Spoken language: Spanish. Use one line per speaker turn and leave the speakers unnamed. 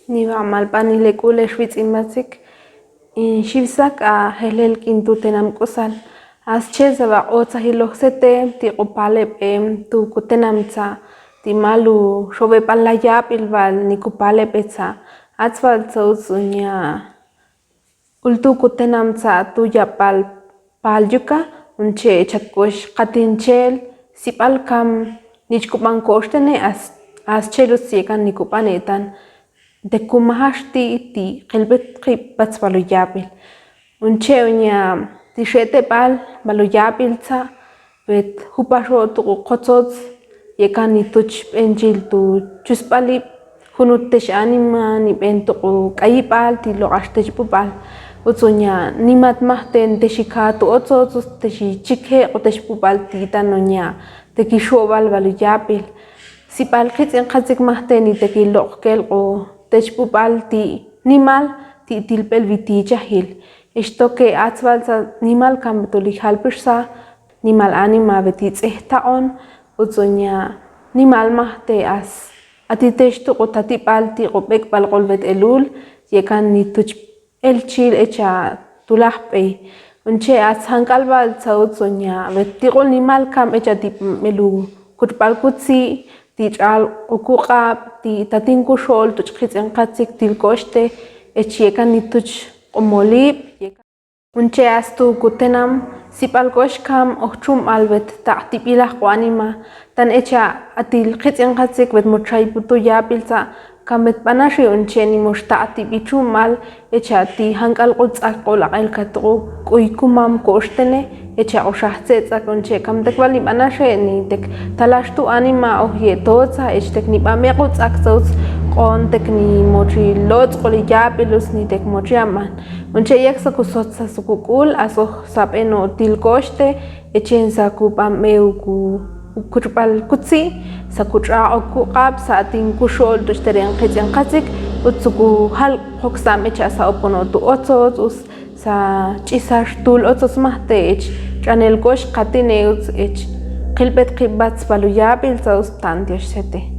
Niba malpani lekule shwitzimatsik in shivsak a helel kintu tenam kusal asche saba otsa hiloxete ti opale tu kutenamtsa ti malu shobe palayap ilbal ni kupale petsa atzval tsautsunya ultu kutenamtsa tu yapal palyuka unche chakosh qatinchel sipal kam nichkupan koxtene aschelos siekan nikupanetan de kumahashti ti qilbet qibats baluyapil unche unya tixete pal baluyapil tsa bet hupasho tu qotsots yekan nituch penchil tu chuspali junutesh anima ni bento kayipal ti loqashtech pupal utsunya nimat mahten teshika tu otsots teshi chikhe qotesh pupal ti tanonya tekishobal baluyapil sipal qitsin qatsik mahten ni tekiloqkel qo techpupal ti nimal ti tilpel vitichahil ixtoke atzval sa nimal kam betulijalpixsa nimal anima betitz'ehtaon utsunya nimal mahte as atitextuqo tatipal ti qopek pal qolbet elul yekan nituch elchil echa tulajp'ey unche as hankalbal sa utsunya betiqol nimal kam echa tipmelu kuchpal kutzi ti ch'al ukuq'ab ti tatinkuxol tuchqitz'in qatzik tilkoxte echyekan nituch q'omolib unche astu kutenam sipalkox kam ojchum albet ta'tipilaj q'uanima tan echa atil qitz'in qatzik bet mochhay putuyapil sa kam bet panaxi unche nimoxta'tipichum mal echa ti hank'al q'utz'ak q'olaq'el katuqu k'uykumam koxtene echa oxajtze'tz'ak unche kam tekb'al nib'anaxe nitek talaxtu anima ojyetotza echtek nib'ameq'utz'ak tzautz q'on tek nimochilotz q'oliyapilus nitek mochiaman unche yek sakusotza sukuk'ul asoj sab'en tilkoxte echen sakup'anb'ew kuchb'al kutzi sakuch'a' okuq'ab satinkuxol tuxteren qitz'in qatzik utzukujal qoksam echa sa oponotu otzotz us sa ch'isar tul otzotz mahte ech ch'anelkox qatine utz ech qilbet qib'atz baluyapil sa us tan tioxsete